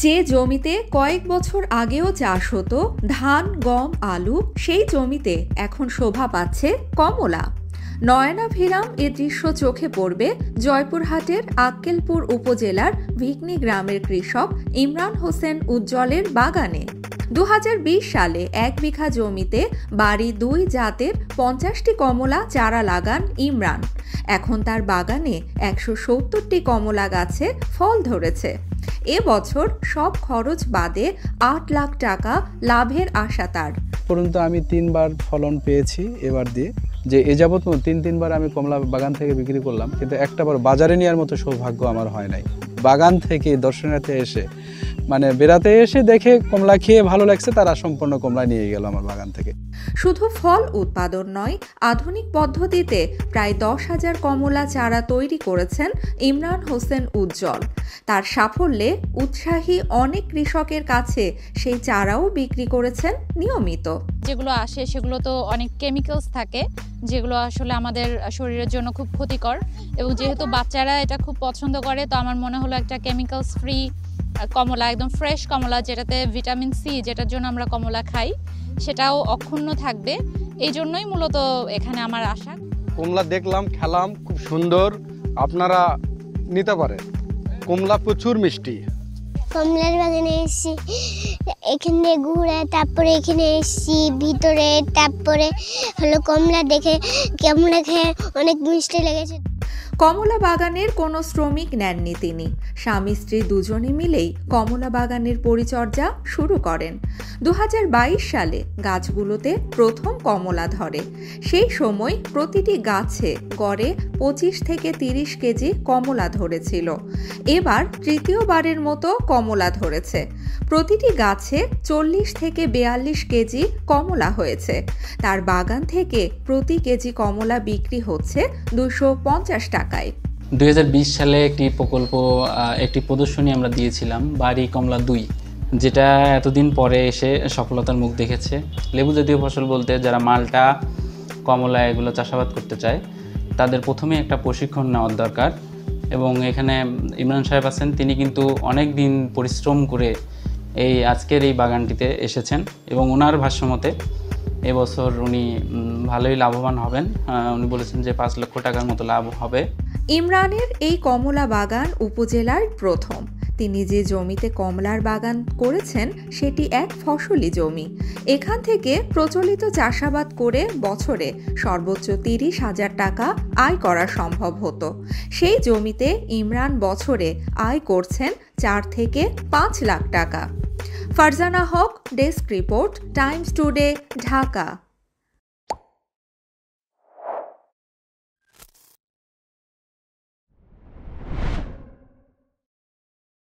যে জমিতে কয়েক বছর আগেও চাষ হতো ধান, গম, আলু, সেই জমিতে এখন শোভা পাচ্ছে কমলা। নয়নাভিরাম এ দৃশ্য চোখে পড়বে জয়পুরহাটের আক্কেলপুর উপজেলার ভিকনি গ্রামের কৃষক ইমরান হোসেন উজ্জ্বলের বাগানে। 2020 সালে 1 বিঘা জমিতে বাড়ি 2 জাতের 50টি কমলা চারা লাগান ইমরান। এখন তার বাগানে 170টি কমলা গাছে ফল ধরেছে। এবছর সব খরচ বাদে 8 লাখ টাকা লাভের আশা তার। পর্যন্ত আমি 3বার ফলন পেয়েছি এবার দিয়ে, যে এ যাবৎ 3বার আমি কমলা বাগান থেকে বিক্রি করলাম, কিন্তু একটাবার বাজারে নেওয়ার মতো সৌভাগ্য আমার হয় নাই। বাগান থেকে দর্শনার্থী এসে বেড়াতে এসে দেখে কমলা খেয়ে ভালো লাগছে, তারা সম্পূর্ণ কমলা নিয়ে গেল আমার বাগান থেকে। শুধু ফল উৎপাদন নয়, আধুনিক পদ্ধতিতে প্রায় 10,000 কমলা চারা তৈরি করেছেন ইমরান হোসেন উজ্জ্বল। তার সাফল্যে উৎসাহী অনেক কৃষকের কাছে সেই চারাও বিক্রি করেছেন নিয়মিত। যেগুলো আসে সেগুলো তো অনেক কেমিক্যালস থাকে, যেগুলো আসলে আমাদের শরীরের জন্য খুব ক্ষতিকর, এবং যেহেতু বাচ্চারা এটা খুব পছন্দ করে, তো আমার মনে হলো একটা কেমিক্যালস ফ্রি কমলা, একদম ফ্রেশ কমলা, যেটাতে ভিটামিন সি, যেটার জন্য আমরা কমলা খাই, সেটাও অক্ষুণ্ণ থাকবে। এই জন্যই মূলত এখানে আমার আশা। কমলা দেখলাম, খেলাম, খুব সুন্দর, আপনারা নিতে পারেন। কমলা প্রচুর মিষ্টি। কমলার বাগানে এসেছি, এখানে ঘুরে, তারপরে এখানে এসেছি ভিতরে, তারপরে কমলা দেখে কমলা খেয়ে অনেক মিষ্টি লেগেছে। কমলা বাগানের কোনো শ্রমিক নেননি তিনি। স্বামী স্ত্রী দুজনে মিলেই কমলা বাগানের পরিচর্যা শুরু করেন। 2022 সালে গাছগুলোতে প্রথম কমলা ধরে। সেই সময় প্রতিটি গাছে গড়ে 25 থেকে 30 কেজি কমলা ধরেছিল। এবার তৃতীয়বারের মতো কমলা ধরেছে। প্রতিটি গাছে 40 থেকে 42 কেজি কমলা হয়েছে। তার বাগান থেকে প্রতি কেজি কমলা বিক্রি হচ্ছে 250 টাকায়। 2020 সালে একটি প্রদর্শনী আমরা দিয়েছিলাম, বাড়ি কমলা 2, যেটা এতদিন পরে এসে সফলতার মুখ দেখেছে। লেবু জাতীয় ফসল বলতে যারা মালটা, কমলা এগুলো চাষাবাদ করতে চায়, তাদের প্রথমে একটা প্রশিক্ষণ নেওয়ার দরকার। এবং এখানে ইমরান সাহেব আছেন, তিনি কিন্তু অনেক দিন পরিশ্রম করে আজকের এই বাগানটিতে এসেছেন, এবং ওনার ভাষ্যমতে এবছর উনি ভালোই লাভবান হবেন। উনি বলেছেন যে 5 লক্ষ টাকার মতো লাভ হবে। ইমরানের এই কমলা বাগান উপজেলার প্রথম। তিনি যে জমিতে কমলার বাগান করেছেন সেটি এক ফসলি জমি। এখান থেকে প্রচলিত চাষাবাদ করে বছরে সর্বোচ্চ 30,000 টাকা আয় করা সম্ভব হতো। সেই জমিতে ইমরান বছরে আয় করছেন 4 থেকে 5 লাখ টাকা। Farzana Haque, desk report, Times Today, Dhaka.